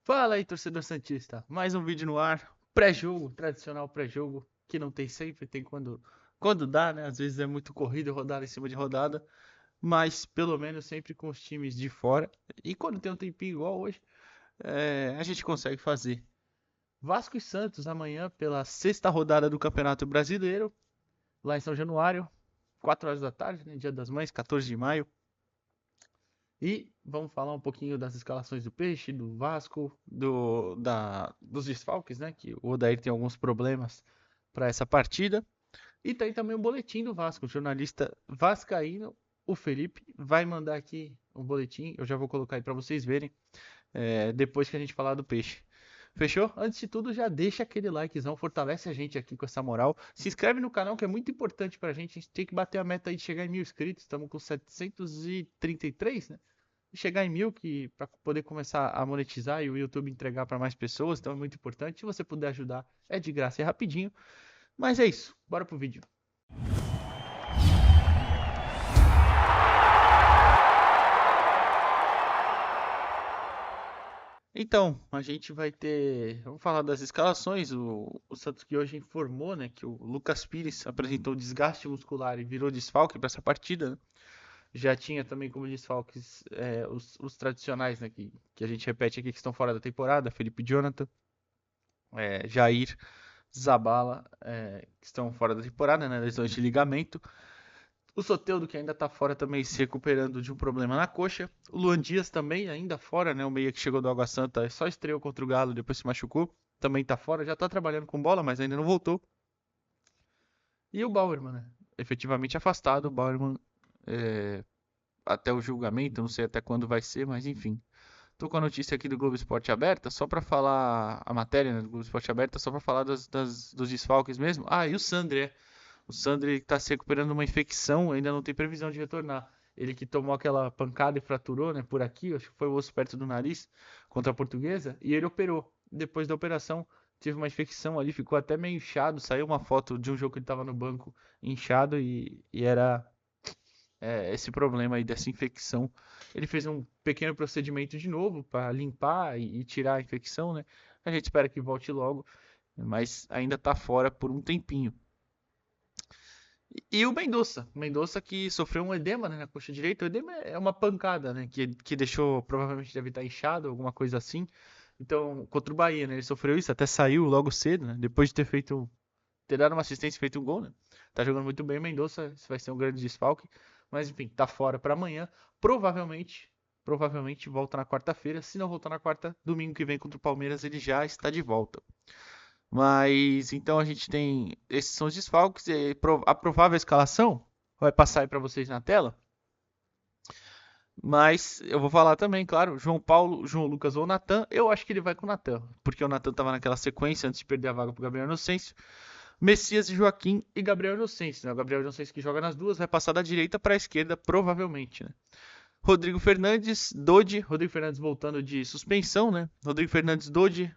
Fala aí, torcedor santista. Mais um vídeo no ar. Pré-jogo, tradicional pré-jogo, que não tem sempre, tem quando dá, né? Às vezes é muito corrido, rodada em cima de rodada, mas pelo menos sempre com os times de fora. E quando tem um tempinho igual hoje, a gente consegue fazer. Vasco e Santos amanhã pela sexta rodada do Campeonato Brasileiro, lá em São Januário, 4 horas da tarde, né? Dia das Mães, 14 de maio. E vamos falar um pouquinho das escalações do Peixe, do Vasco, dos desfalques, né? Que o Odair tem alguns problemas para essa partida. E tem também um boletim do Vasco. O jornalista vascaíno, o Felipe, vai mandar aqui um boletim. Eu já vou colocar aí para vocês verem depois que a gente falar do Peixe. Fechou? Antes de tudo, já deixa aquele likezão, fortalece a gente aqui com essa moral. Se inscreve no canal que é muito importante pra gente. A gente tem que bater a meta aí de chegar em 1.000 inscritos. Estamos com 733, né? Chegar em 1.000 que para poder começar a monetizar e o YouTube entregar para mais pessoas, então é muito importante. Se você puder ajudar, é de graça e é rapidinho. Mas é isso, bora pro vídeo. Então, a gente vai ter. Vamos falar das escalações. O Santos que hoje informou, né, que o Lucas Pires apresentou desgaste muscular e virou desfalque para essa partida, né? Já tinha também como desfalques os tradicionais, né, que a gente repete aqui que estão fora da temporada: Felipe Jonathan, Jair, Zabala, que estão fora da temporada, né, lesões de ligamento. O Soteldo, que ainda tá fora também, se recuperando de um problema na coxa. O Luan Dias também, ainda fora, né? O meia que chegou do Água Santa, só estreou contra o Galo, depois se machucou. Também tá fora, já tá trabalhando com bola, mas ainda não voltou. E o Bauerman, né? Efetivamente afastado. O Bauerman, até o julgamento, não sei até quando vai ser, mas enfim. Tô com a notícia aqui do Globo Esporte aberta, só pra falar a matéria, né, do Globo Esporte aberta, só pra falar dos desfalques mesmo. Ah, e o Sandri, O Sandri está se recuperando de uma infecção, ainda não tem previsão de retornar. Ele que tomou aquela pancada e fraturou, né, por aqui, acho que foi o osso perto do nariz, contra a Portuguesa, e ele operou. Depois da operação, teve uma infecção ali, ficou até meio inchado. Saiu uma foto de um jogo que ele estava no banco inchado e era esse problema aí dessa infecção. Ele fez um pequeno procedimento de novo para limpar e tirar a infecção, né? A gente espera que volte logo, mas ainda está fora por um tempinho. E o Mendonça que sofreu um edema, né, na coxa direita. O edema é uma pancada, né, que deixou, provavelmente deve estar inchado, alguma coisa assim. Então, contra o Bahia, né, ele sofreu isso, até saiu logo cedo, né, depois de ter dado uma assistência e feito um gol, né. Tá jogando muito bem o Mendonça, isso vai ser um grande desfalque. Mas, enfim, tá fora para amanhã. Provavelmente volta na quarta-feira. Se não voltar na quarta, domingo que vem contra o Palmeiras, ele já está de volta. Mas então a gente tem. Esses são os desfalques. E a provável escalação vai passar aí para vocês na tela. Mas eu vou falar também, claro, João Paulo, João Lucas ou Natan. Eu acho que ele vai com o Natan, porque o Natan tava naquela sequência antes de perder a vaga pro Gabriel Inocêncio. Messias e Joaquim e Gabriel Inocêncio, né? O Gabriel Inocêncio que joga nas duas vai passar da direita para a esquerda, provavelmente, né? Rodrigo Fernandes, Dodi, Rodrigo Fernandes voltando de suspensão, né? Rodrigo Fernandes, Dodi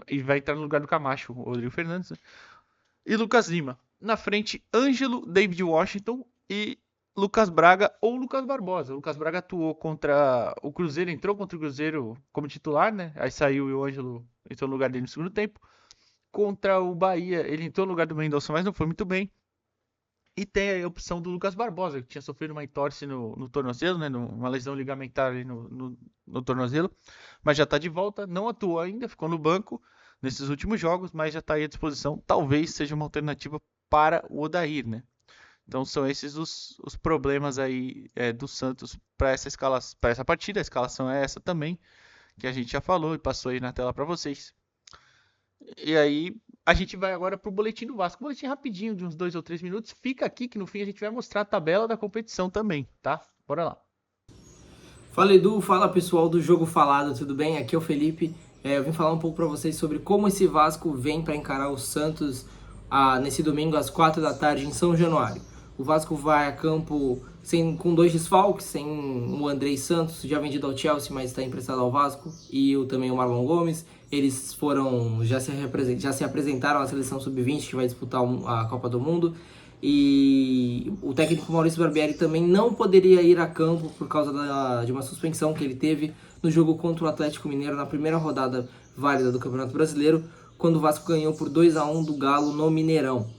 e vai entrar no lugar do Camacho, o Rodrigo Fernandes, né? E Lucas Lima. Na frente, Ângelo, David Washington e Lucas Braga ou Lucas Barbosa. O Lucas Braga atuou contra o Cruzeiro, entrou contra o Cruzeiro como titular, né? Aí saiu e o Ângelo entrou no lugar dele no segundo tempo. Contra o Bahia, ele entrou no lugar do Mendonça, mas não foi muito bem. E tem a opção do Lucas Barbosa, que tinha sofrido uma entorse no tornozelo, né? Uma lesão ligamentar ali no tornozelo. Mas já está de volta, não atuou ainda, ficou no banco nesses últimos jogos, mas já está aí à disposição. Talvez seja uma alternativa para o Odair, né? Então são esses os problemas aí do Santos para essa partida. A escalação é essa também, que a gente já falou e passou aí na tela para vocês. E aí a gente vai agora pro boletim do Vasco. Boletim rapidinho, de uns 2 ou 3 minutos. Fica aqui que no fim a gente vai mostrar a tabela da competição também, tá? Bora lá. Fala Edu, fala pessoal do Jogo Falado, tudo bem? Aqui é o Felipe. Eu vim falar um pouco para vocês sobre como esse Vasco vem para encarar o Santos nesse domingo às 4 da tarde em São Januário. O Vasco vai a campo com 2 desfalques, sem o Andrei Santos, já vendido ao Chelsea, mas está emprestado ao Vasco, e também o Marlon Gomes. Eles já se apresentaram à seleção sub-20 que vai disputar a Copa do Mundo. E o técnico Maurício Barbieri também não poderia ir a campo por causa de uma suspensão que ele teve no jogo contra o Atlético Mineiro na primeira rodada válida do Campeonato Brasileiro, quando o Vasco ganhou por 2-1 do Galo no Mineirão.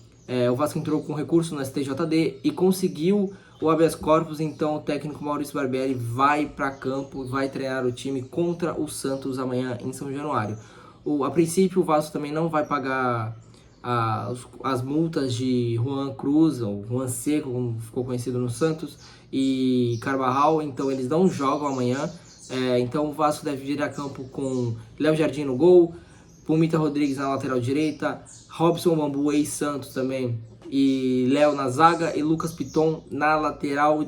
O Vasco entrou com recurso no STJD e conseguiu o habeas corpus, então o técnico Maurício Barbieri vai para campo, vai treinar o time contra o Santos amanhã em São Januário. A princípio o Vasco também não vai pagar as multas de Juan Cruz, ou Juan Seco, como ficou conhecido no Santos, e Carvajal, então eles não jogam amanhã. Então o Vasco deve vir a campo com Léo Jardim no gol, Pumita Rodrigues na lateral direita, Robson Bambu, ex-Santos também, e Léo na zaga e Lucas Piton na lateral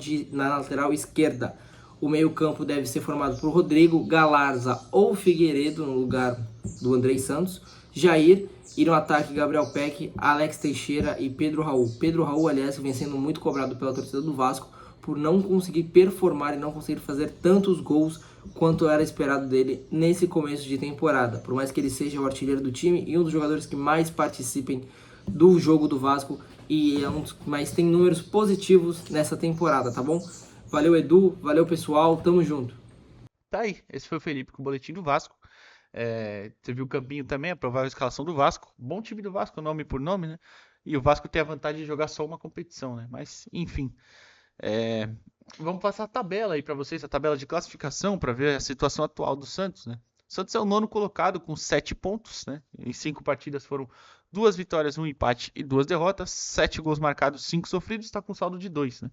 esquerda. O meio-campo deve ser formado por Rodrigo, Galarza ou Figueiredo no lugar do Andrei Santos, Jair, e no ataque Gabriel Peck, Alex Teixeira e Pedro Raul. Pedro Raul, aliás, vem sendo muito cobrado pela torcida do Vasco por não conseguir performar e não conseguir fazer tantos gols quanto era esperado dele nesse começo de temporada. Por mais que ele seja o artilheiro do time e um dos jogadores que mais participem do jogo do Vasco e é um dos que mais tem números positivos nessa temporada, tá bom? Valeu, Edu, valeu, pessoal, tamo junto. Tá aí, esse foi o Felipe com o boletim do Vasco. Você viu o campinho também, a provável escalação do Vasco. Bom time do Vasco, nome por nome, né? E o Vasco tem a vantagem de jogar só uma competição, né? Mas, enfim. Vamos passar a tabela aí para vocês, a tabela de classificação, para ver a situação atual do Santos, né? O Santos é o nono colocado com 7 pontos, né? Em 5 partidas foram 2 vitórias, 1 empate e 2 derrotas. 7 gols marcados, 5 sofridos, está com saldo de 2, né?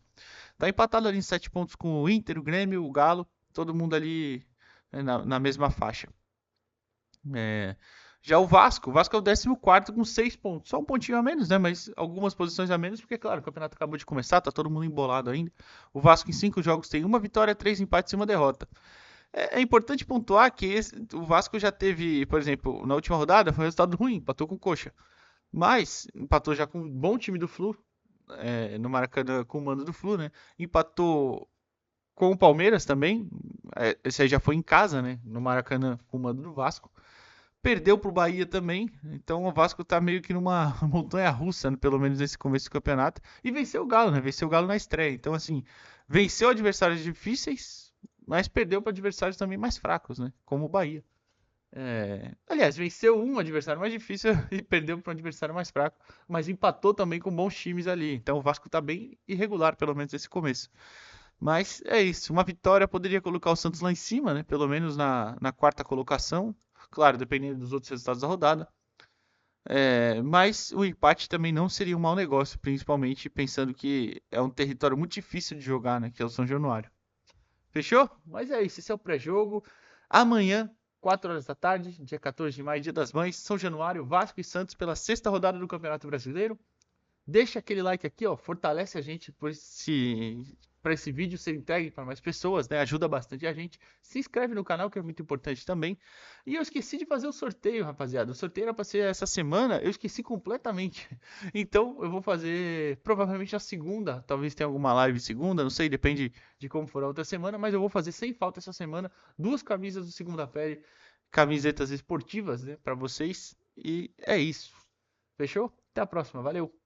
Tá empatado ali em 7 pontos com o Inter, o Grêmio, o Galo, todo mundo ali na mesma faixa. Já o Vasco é o 14º com 6 pontos. Só um pontinho a menos, né? Mas algumas posições a menos, porque, claro, o campeonato acabou de começar, tá todo mundo embolado ainda. O Vasco em 5 jogos tem 1 vitória, 3 empates e 1 derrota. É importante pontuar que o Vasco já teve, por exemplo, na última rodada foi um resultado ruim, empatou com o Coxa. Mas empatou já com um bom time do Flu, no Maracanã com o mando do Flu, né? Empatou com o Palmeiras também, esse aí já foi em casa, né? No Maracanã com o mando do Vasco. Perdeu pro Bahia também, então o Vasco tá meio que numa montanha russa, né, pelo menos nesse começo do campeonato. E venceu o Galo, né? Venceu o Galo na estreia. Então, assim, venceu adversários difíceis, mas perdeu para adversários também mais fracos, né? Como o Bahia. Aliás, venceu um adversário mais difícil e perdeu para um adversário mais fraco, mas empatou também com bons times ali. Então o Vasco tá bem irregular, pelo menos nesse começo. Mas é isso, uma vitória poderia colocar o Santos lá em cima, né? Pelo menos na quarta colocação. Claro, dependendo dos outros resultados da rodada. Mas o empate também não seria um mau negócio, principalmente pensando que é um território muito difícil de jogar, né? Que é o São Januário. Fechou? Mas é isso, esse é o pré-jogo. Amanhã, 4 horas da tarde, dia 14 de maio, dia das mães, São Januário, Vasco e Santos pela sexta rodada do Campeonato Brasileiro. Deixa aquele like aqui, ó, fortalece a gente para esse vídeo ser entregue para mais pessoas, né? Ajuda bastante a gente. Se inscreve no canal, que é muito importante também. E eu esqueci de fazer o sorteio, rapaziada. O sorteio era para ser essa semana, eu esqueci completamente. Então eu vou fazer provavelmente na segunda. Talvez tenha alguma live segunda, não sei, depende de como for a outra semana. Mas eu vou fazer sem falta essa semana 2 camisas do Segunda Pele, camisetas esportivas, né, para vocês. E é isso. Fechou? Até a próxima. Valeu!